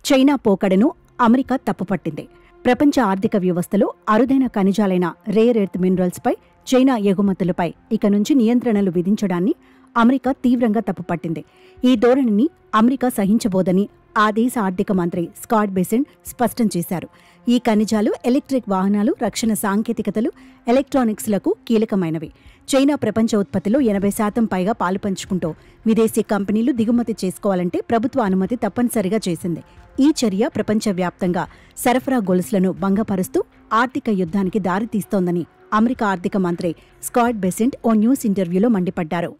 China పోకడను America తప్పుపట్టింది. ప్రపంచ ఆర్థిక వ్యవస్థలో అరుదైన ఖనిజాలైన రేర్ ఎర్త్ మినరల్స్పై చైనా ఎగుమతులపై ఇక నుంచి నియంత్రణలు విధించడాన్ని అమెరికా తీవ్రంగా తప్పుపట్టింది. ఈ ధోరణిని అమెరికా సహించబోదని ఆ దేశ ఆర్థిక మంత్రి స్కాట్ బెసెంట్ స్పష్టం చేశారు. ఈ ఖనిజాలు ఎలక్ట్రిక్ వాహనాలు, రక్షణ సాంకేతికతలు, ఎలక్ట్రానిక్స్లకు కీలకమైనవి. చైనా ప్రపంచ ఉత్పత్తిలో 80% పైగా పాలు పంచుకుంటూ విదేశీ కంపెనీలు దిగుమతి చేసుకోవాలంటే ప్రభుత్వ అనుమతి తప్పనిసరిగా చేసింది. ఈ చర్య ప్రపంచవ్యాప్తంగా సరఫరా గొలుసులను భంగపరుస్తూ ఆర్థిక యుద్ధానికి దారితీస్తోందని అమెరికా ఆర్థిక మంత్రి స్కాట్ బెసెంట్ ఓ న్యూస్ ఇంటర్వ్యూలో మండిపడ్డారు.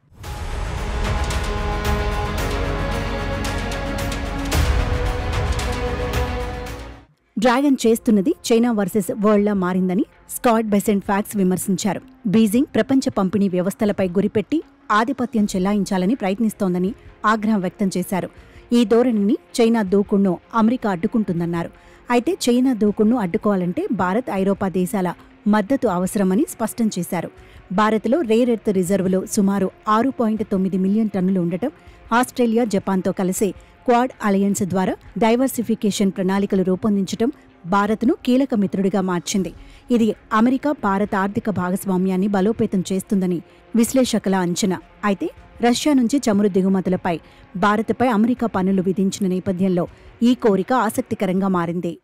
డ్రాగన్ చేస్తున్నది చైనా వర్సెస్ వరల్డ్లా మారిందని స్కాట్ బెసెంట్ ఫ్యాక్స్ విమర్శించారు. బీజింగ్ ప్రపంచ పంపిణీ వ్యవస్థలపై గురిపెట్టి ఆధిపత్యం చెలాయించాలని ప్రయత్నిస్తోందని ఆగ్రహం వ్యక్తం చేశారు. ఈ ధోరణిని చైనా దూకుడును అమెరికా అడ్డుకుంటుందన్నారు. అయితే చైనా దూకుడును అడ్డుకోవాలంటే భారత్, ఐరోపా దేశాల మద్దతు అవసరమని స్పష్టం చేశారు. భారత్లో రేర్ ఎర్త్ రిజర్వులు సుమారు 6.9 మిలియన్ టన్నులు ఉండటం, ఆస్ట్రేలియా, జపాన్తో కలిసి క్వాడ్ అలయన్స్ ద్వారా డైవర్సిఫికేషన్ ప్రణాళికలు రూపొందించడం భారత్ను కీలక మిత్రుడిగా మార్చింది. ఇది అమెరికా భారత ఆర్థిక భాగస్వామ్యాన్ని బలోపేతం చేస్తుందని విశ్లేషకుల అంచనా. అయితే రష్యా నుంచి చమురు దిగుమతులపై భారత్పై అమెరికా పన్నులు విధించిన నేపథ్యంలో ఈ కోరిక ఆసక్తికరంగా మారింది.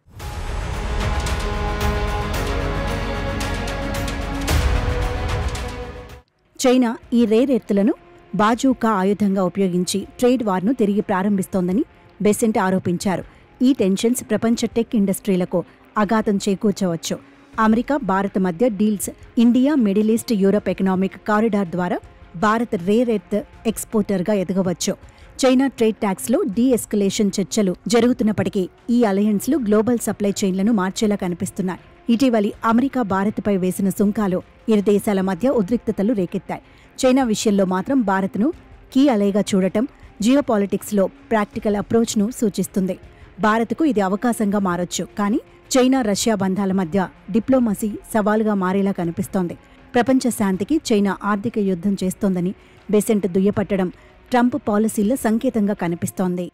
చైనా ఈ రేర్ ఎర్త్లను బాజూకా ఆయుధంగా ఉపయోగించి ట్రేడ్ వార్ను తిరిగి ప్రారంభిస్తోందని బెసెంట్ ఆరోపించారు. ఈ టెన్షన్స్ ప్రపంచ టెక్ ఇండస్ట్రీలకు అఘాతం చేకూర్చవచ్చు. అమెరికా, భారత్ మధ్య deals, India, middle east, Europe economic corridor ద్వారా భారత్ రేర్ ఎర్త్ ఎక్స్పోర్టర్గా ఎదగవచ్చు. చైనా ట్రేడ్ ట్యాక్స్లో డీ-ఎస్కలేషన్ చర్చలు జరుగుతున్నప్పటికీ ఈ అలయన్స్లు గ్లోబల్ సప్లై చైన్లను మార్చేలా కనిపిస్తున్నాయి. ఇటీవలి అమెరికా భారత్పై వేసిన సుంకాలు ఇరు దేశాల మధ్య ఉద్రిక్తతలు రేకెత్తాయి. చైనా విషయంలో మాత్రం భారత్ను కీ అలైగా చూడటం జియోపాలిటిక్స్లో ప్రాక్టికల్ అప్రోచ్ను సూచిస్తుంది. భారత్కు ఇది అవకాశంగా మారొచ్చు, కానీ చైనా, రష్యా బంధాల మధ్య డిప్లొమసీ సవాలుగా మారేలా కనిపిస్తోంది. ప్రపంచ శాంతికి చైనా ఆర్థిక యుద్ధం చేస్తోందని బెసెంట్ దుయ్యపట్టడం ట్రంప్ పాలసీల సంకేతంగా కనిపిస్తోంది.